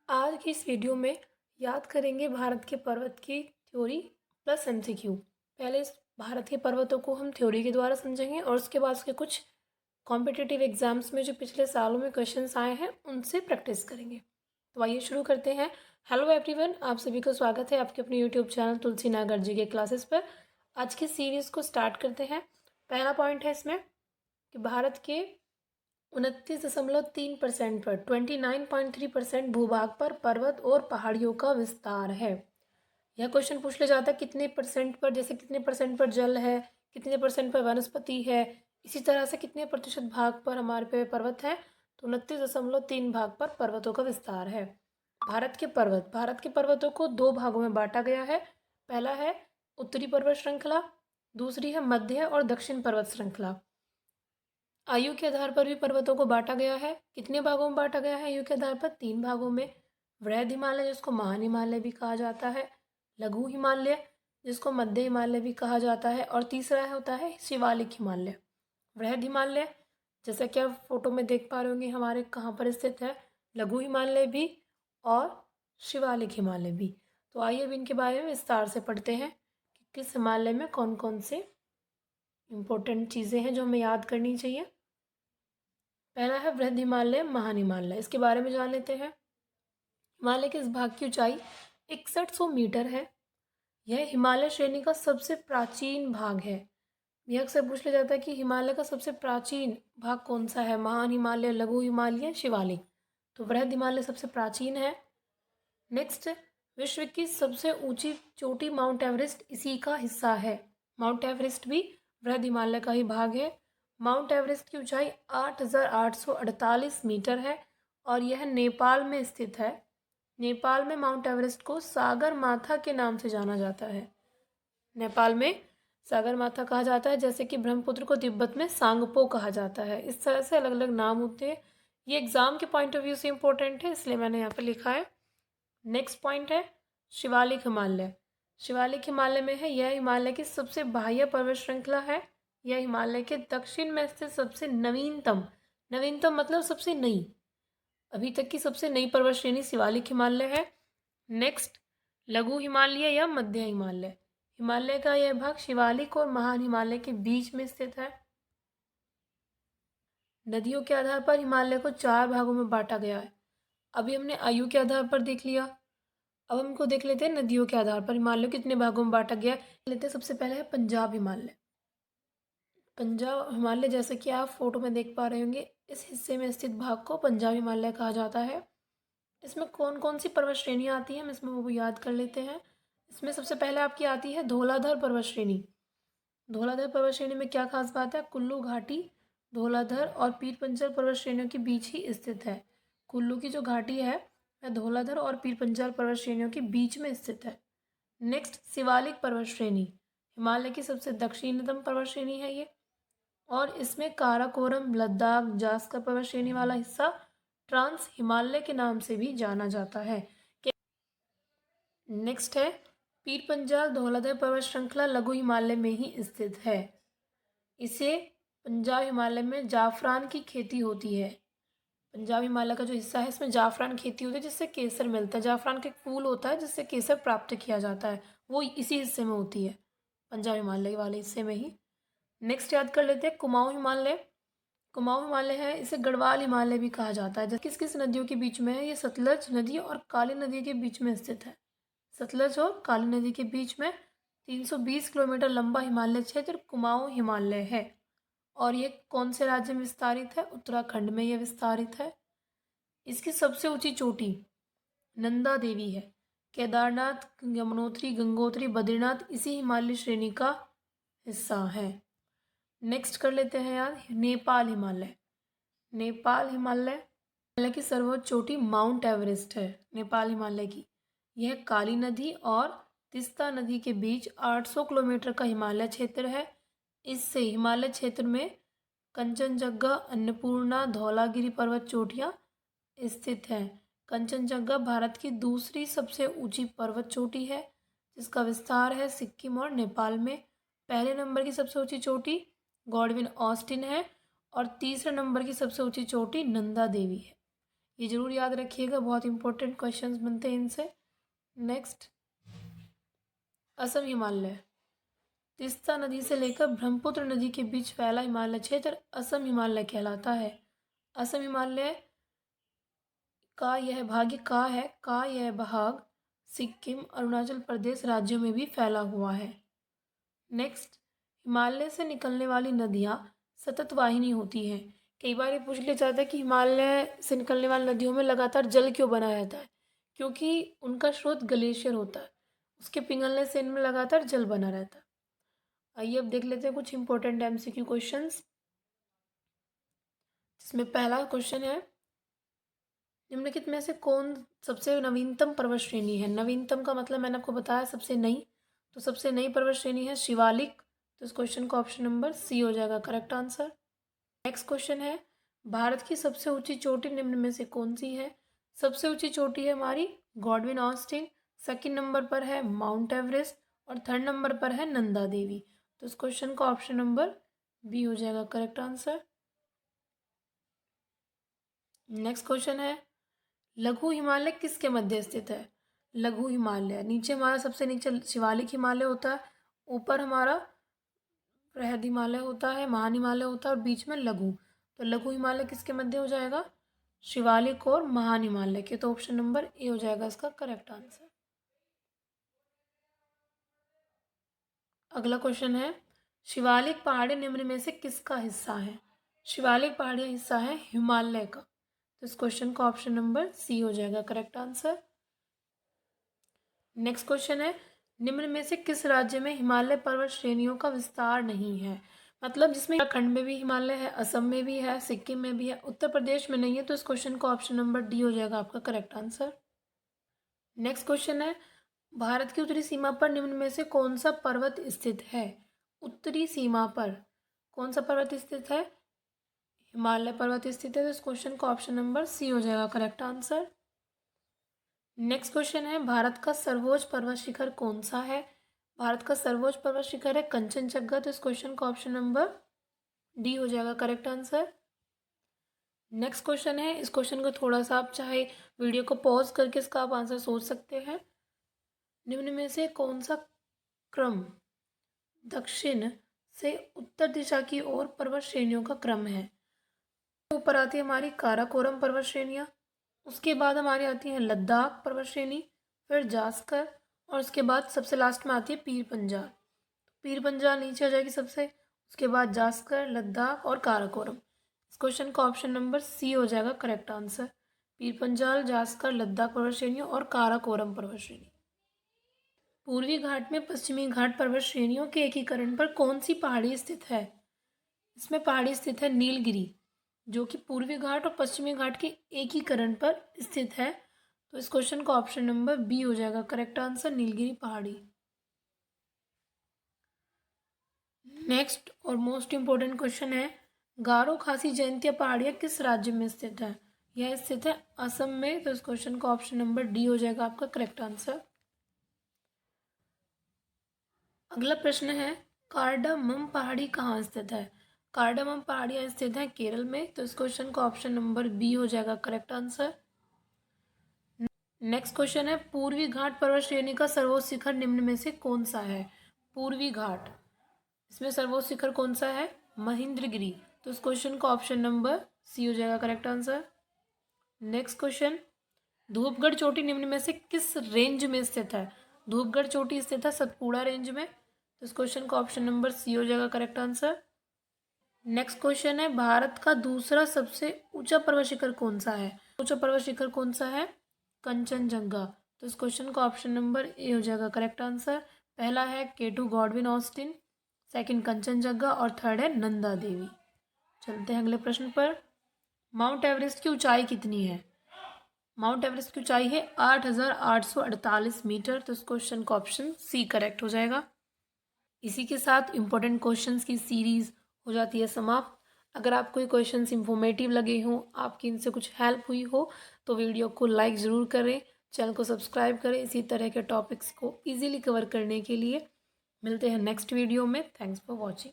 आज की इस वीडियो में याद करेंगे भारत के पर्वत की थ्योरी प्लस एमसीक्यू। पहले इस भारत के पर्वतों को हम थ्योरी के द्वारा समझेंगे और उसके बाद उसके कुछ कॉम्पिटिटिव एग्जाम्स में जो पिछले सालों में क्वेश्चंस आए हैं उनसे प्रैक्टिस करेंगे। तो आइए शुरू करते हैं। हेलो एवरीवन, आप सभी को स्वागत है आपके अपने यूट्यूब चैनल तुलसी नागर जी के क्लासेस पर। आज की सीरीज़ को स्टार्ट करते हैं। पहला पॉइंट है इसमें कि भारत के 29.3% पर 29.3% भूभाग पर पर्वत और पहाड़ियों का विस्तार है। यह क्वेश्चन पूछ लिया जाता है कितने परसेंट पर, जैसे कितने परसेंट पर जल है, कितने परसेंट पर वनस्पति है, इसी तरह से कितने प्रतिशत भाग पर हमारे पे पर्वत है। तो 29.3 भाग पर पर्वतों का विस्तार है। भारत के पर्वतों को दो भागों में बांटा गया है। पहला है उत्तरी पर्वत श्रृंखला, दूसरी है मध्य और दक्षिण पर्वत श्रृंखला। आयु के आधार पर भी पर्वतों को बांटा गया है। कितने भागों में बांटा गया है आयु के आधार पर? 3 भागों में। वृहद हिमालय जिसको महान हिमालय भी कहा जाता है, लघु हिमालय जिसको मध्य हिमालय भी कहा जाता है, और तीसरा होता है शिवालिक हिमालय। वृहद हिमालय जैसा कि आप फोटो में देख पा रहे होंगे हमारे कहाँ पर स्थित है, लघु हिमालय भी और शिवालिक हिमालय भी। तो आइए अब इनके बारे में विस्तार से पढ़ते हैं कि किस हिमालय में कौन कौन से इम्पोर्टेंट चीज़ें हैं जो हमें याद करनी चाहिए। पहला है वृहद हिमालय महान हिमालय, इसके बारे में जान लेते हैं। हिमालय के इस भाग की ऊंचाई 6100 मीटर है। यह हिमालय श्रेणी का सबसे प्राचीन भाग है। यह अक्सर पूछ लिया जाता है कि हिमालय का सबसे प्राचीन भाग कौन सा है, महान हिमालय, लघु हिमालय, शिवालिक। तो वृहद हिमालय सबसे प्राचीन है। नेक्स्ट, विश्व की सबसे ऊंची चोटी माउंट एवरेस्ट इसी का हिस्सा है। माउंट एवरेस्ट भी वृहद हिमालय का ही भाग है। माउंट एवरेस्ट की ऊंचाई 8,848 मीटर है और यह नेपाल में स्थित है। नेपाल में माउंट एवरेस्ट को सागर माथा के नाम से जाना जाता है। नेपाल में सागर माथा कहा जाता है, जैसे कि ब्रह्मपुत्र को तिब्बत में सांगपो कहा जाता है। इस तरह से अलग अलग नाम होते हैं। ये एग्जाम के पॉइंट ऑफ व्यू से इम्पोर्टेंट है, इसलिए मैंने यहाँ पे लिखा है। नेक्स्ट पॉइंट है शिवालिक हिमालय। शिवालिक हिमालय में है, यह हिमालय की सबसे बाह्य पर्वत श्रृंखला है। यह हिमालय के दक्षिण में स्थित सबसे नवीनतम, नवीनतम मतलब सबसे नई, अभी तक की सबसे नई पर्वत श्रेणी शिवालिक हिमालय है। नेक्स्ट, लघु हिमालय या मध्य हिमालय। हिमालय का यह भाग शिवालिक और महान हिमालय के बीच में स्थित है। नदियों के आधार पर हिमालय को 4 भागों में बांटा गया है। अभी हमने आयु के आधार पर देख लिया, अब हमको देख लेते हैं नदियों के आधार पर हिमालय कितने भागों में बांटा गया है। लेते हैं सबसे पहले है पंजाब हिमालय। पंजाब हिमालय जैसे कि आप फोटो में देख पा रहे होंगे, इस हिस्से में स्थित भाग को पंजाब हिमालय कहा जाता है। इसमें कौन कौन सी पर्वत श्रेणियाँ आती हैं हम इसमें वो याद कर लेते हैं। इसमें सबसे पहले आपकी आती है धौलाधर पर्वत श्रेणी। धौलाधर पर्वत श्रेणी में क्या खास बात है? कुल्लू घाटी धौलाधर और पीर पंजल पर्वत श्रेणियों के बीच ही स्थित है। कुल्लू की जो घाटी है वह धौलाधर और पीर पंजल पर्वत श्रेणियों के बीच में स्थित है। नेक्स्ट, शिवालिक पर्वत श्रेणी हिमालय की सबसे दक्षिणतम पर्वत श्रेणी है ये, और इसमें काराकोरम, लद्दाख, जास्कर पर्वत श्रेणी वाला हिस्सा ट्रांस हिमालय के नाम से भी जाना जाता है। नेक्स्ट है पीर पंजाल धौलाधर पर्वत श्रृंखला लघु हिमालय में ही स्थित है। इसे पंजाब हिमालय में जाफरान की खेती होती है। पंजाब हिमालय का जो हिस्सा है इसमें जाफरान खेती होती है जिससे केसर मिलता है। जाफरान का एक फूल होता है जिससे केसर प्राप्त किया जाता है, वो इसी हिस्से में होती है, पंजाब हिमालय वाले हिस्से में ही। नेक्स्ट याद कर लेते हैं कुमाऊं हिमालय। कुमाऊं हिमालय है, इसे गढ़वाल हिमालय भी कहा जाता है। किस किस नदियों के बीच में है? ये सतलज नदी और काली नदी के बीच में स्थित है। सतलज और काली नदी के बीच में 320 किलोमीटर लंबा हिमालय क्षेत्र कुमाऊं हिमालय है। और ये कौन से राज्य में विस्तारित है? उत्तराखंड में यह विस्तारित है। इसकी सबसे ऊंची चोटी नंदा देवी है। केदारनाथ, यमुनोत्री, गंगोत्री, बद्रीनाथ इसी हिमालय श्रेणी का हिस्सा है। नेक्स्ट कर लेते हैं यार नेपाल हिमालय। नेपाल हिमालय की सर्वोच्च चोटी माउंट एवरेस्ट है नेपाल हिमालय की। यह काली नदी और तिस्ता नदी के बीच 800 किलोमीटर का हिमालय क्षेत्र है। इससे हिमालय क्षेत्र में कंचनजंगा, अन्नपूर्णा, धौलागिरी पर्वत चोटियाँ स्थित हैं। कंचनजंगा भारत की दूसरी सबसे ऊंची पर्वत चोटी है जिसका विस्तार है सिक्किम और नेपाल में। पहले नंबर की सबसे ऊंची चोटी गॉडविन ऑस्टिन है और तीसरे नंबर की सबसे ऊंची चोटी नंदा देवी है। ये जरूर याद रखिएगा, बहुत इंपॉर्टेंट क्वेश्चंस बनते हैं इनसे। नेक्स्ट, असम हिमालय। तीस्ता नदी से लेकर ब्रह्मपुत्र नदी के बीच फैला हिमालय क्षेत्र असम हिमालय कहलाता है। असम हिमालय का यह भाग सिक्किम, अरुणाचल प्रदेश राज्यों में भी फैला हुआ है। नेक्स्ट, हिमालय से निकलने वाली नदियाँ सतत वाहिनी होती हैं। कई बार ये पूछ लिया जाता है कि हिमालय से निकलने वाली नदियों में लगातार जल क्यों बना रहता है, क्योंकि उनका स्रोत ग्लेशियर होता है, उसके पिघलने से इनमें लगातार जल बना रहता है। आइए अब देख लेते हैं कुछ इंपॉर्टेंट MCQ क्वेश्चंस, जिसमें पहला क्वेश्चन है, निम्नलिखित में से कौन सबसे नवीनतम पर्वत श्रेणी है। नवीनतम का मतलब मैंने आपको बताया सबसे नई, तो सबसे नई पर्वत श्रेणी है शिवालिक। तो इस क्वेश्चन का ऑप्शन नंबर सी हो जाएगा करेक्ट आंसर। नेक्स्ट क्वेश्चन है, भारत की सबसे ऊंची चोटी निम्न में से कौन सी है। सबसे ऊंची चोटी है हमारी गॉडविन ऑस्टिन, सेकंड नंबर पर है माउंट एवरेस्ट और थर्ड नंबर पर है नंदा देवी। तो इस क्वेश्चन का ऑप्शन नंबर बी हो जाएगा करेक्ट आंसर। नेक्स्ट क्वेश्चन है, लघु हिमालय किसके मध्य स्थित है। लघु हिमालय, नीचे हमारा सबसे नीचे शिवालिक हिमालय होता है, ऊपर हमारा बृहद हिमालय होता है, महान हिमालय होता है और बीच में लघु। तो लघु हिमालय किसके मध्य हो जाएगा, शिवालिक और महान हिमालय के। तो ऑप्शन नंबर ए हो जाएगा इसका करेक्ट आंसर। अगला क्वेश्चन है, शिवालिक पहाड़ी निम्न में से किसका हिस्सा है। शिवालिक पहाड़ी हिस्सा है हिमालय का। तो इस क्वेश्चन का ऑप्शन नंबर सी हो जाएगा करेक्ट आंसर। नेक्स्ट क्वेश्चन है, निम्न में से किस राज्य में हिमालय पर्वत श्रेणियों का विस्तार नहीं है। मतलब जिसमें उत्तराखंड में भी हिमालय है, असम में भी है, सिक्किम में भी है, उत्तर प्रदेश में नहीं है। तो इस क्वेश्चन का ऑप्शन नंबर डी हो जाएगा आपका करेक्ट आंसर। नेक्स्ट क्वेश्चन है, भारत की उत्तरी सीमा पर निम्न में से कौन सा पर्वत स्थित है। उत्तरी सीमा पर कौन सा पर्वत स्थित है, हिमालय पर्वत स्थित है। तो इस क्वेश्चन का ऑप्शन नंबर सी हो जाएगा करेक्ट आंसर। नेक्स्ट क्वेश्चन है, भारत का सर्वोच्च पर्वत शिखर कौन सा है। भारत का सर्वोच्च पर्वत शिखर है कंचनजंगा। तो इस क्वेश्चन का ऑप्शन नंबर डी हो जाएगा करेक्ट आंसर। नेक्स्ट क्वेश्चन है, इस क्वेश्चन को थोड़ा सा आप चाहे वीडियो को पॉज करके इसका आप आंसर सोच सकते हैं। निम्न में से कौन सा क्रम दक्षिण से उत्तर दिशा की ओर पर्वत श्रेणियों का क्रम है। ऊपर आती है हमारी काराकोरम पर्वत श्रेणियाँ, उसके बाद हमारी आती है लद्दाख पर्वत श्रेणी, फिर जास्कर और उसके बाद सबसे लास्ट में आती है पीर पंजाल। पीर पंजाल नीचे आ जाएगी सबसे, उसके बाद जास्कर, लद्दाख और काराकोरम। इस क्वेश्चन का ऑप्शन नंबर सी हो जाएगा करेक्ट आंसर। पीर पंजाल, जास्कर, लद्दाख पर्वत श्रेणियों और काराकोरम पर्वत श्रेणी। पूर्वी घाट में पश्चिमी घाट पर्वत श्रेणियों के एकीकरण पर कौन सी पहाड़ी स्थित है। इसमें पहाड़ी स्थित है नीलगिरी, जो कि पूर्वी घाट और पश्चिमी घाट के एकीकरण पर स्थित है। तो इस क्वेश्चन का ऑप्शन नंबर बी हो जाएगा करेक्ट आंसर, नीलगिरी पहाड़ी। नेक्स्ट और मोस्ट इंपोर्टेंट क्वेश्चन है, गारो खासी जयंतिया पहाड़ियाँ किस राज्य में स्थित है। यह स्थित है असम में। तो इस क्वेश्चन का ऑप्शन नंबर डी हो जाएगा आपका करेक्ट आंसर। अगला प्रश्न है, कार्डामम पहाड़ी कहाँ स्थित है। कार्डामम पहाड़ियाँ स्थित है केरल में। तो इस क्वेश्चन का ऑप्शन नंबर बी हो जाएगा करेक्ट आंसर। नेक्स्ट क्वेश्चन है, पूर्वी घाट पर्वत श्रेणी का सर्वोच्च शिखर निम्न में से कौन सा है। पूर्वी घाट, इसमें सर्वोच्च शिखर कौन सा है, महेंद्रगिरी। तो इस क्वेश्चन का ऑप्शन नंबर सी हो जाएगा correct answer. Next question, Dhupgarh चोटी निम्न में से किस रेंज में स्थित है। धूपगढ़ चोटी स्थित है सतपुड़ा रेंज में। तो इस क्वेश्चन का ऑप्शन नंबर सी हो जाएगा करेक्ट आंसर। नेक्स्ट क्वेश्चन है, भारत का दूसरा सबसे ऊंचा पर्वत शिखर कौन सा है। ऊंचा पर्वत शिखर कौन सा है, कंचनजंगा। तो इस क्वेश्चन का ऑप्शन नंबर ए हो जाएगा करेक्ट आंसर। पहला है K2 Godwin Austen, second Kanchenjunga और थर्ड है नंदा देवी। चलते हैं अगले प्रश्न पर। माउंट एवरेस्ट की ऊंचाई कितनी है। माउंट एवरेस्ट की ऊंचाई है 8,848 मीटर। तो इस क्वेश्चन का ऑप्शन सी करेक्ट हो जाएगा। इसी के साथ इम्पोर्टेंट क्वेश्चंस की सीरीज़ हो जाती है समाप्त। अगर आपको ये क्वेश्चंस इंफॉर्मेटिव लगे हों, आपकी इनसे कुछ हेल्प हुई हो, तो वीडियो को लाइक ज़रूर करें, चैनल को सब्सक्राइब करें इसी तरह के टॉपिक्स को इजीली कवर करने के लिए। मिलते हैं नेक्स्ट वीडियो में। Thanks for watching.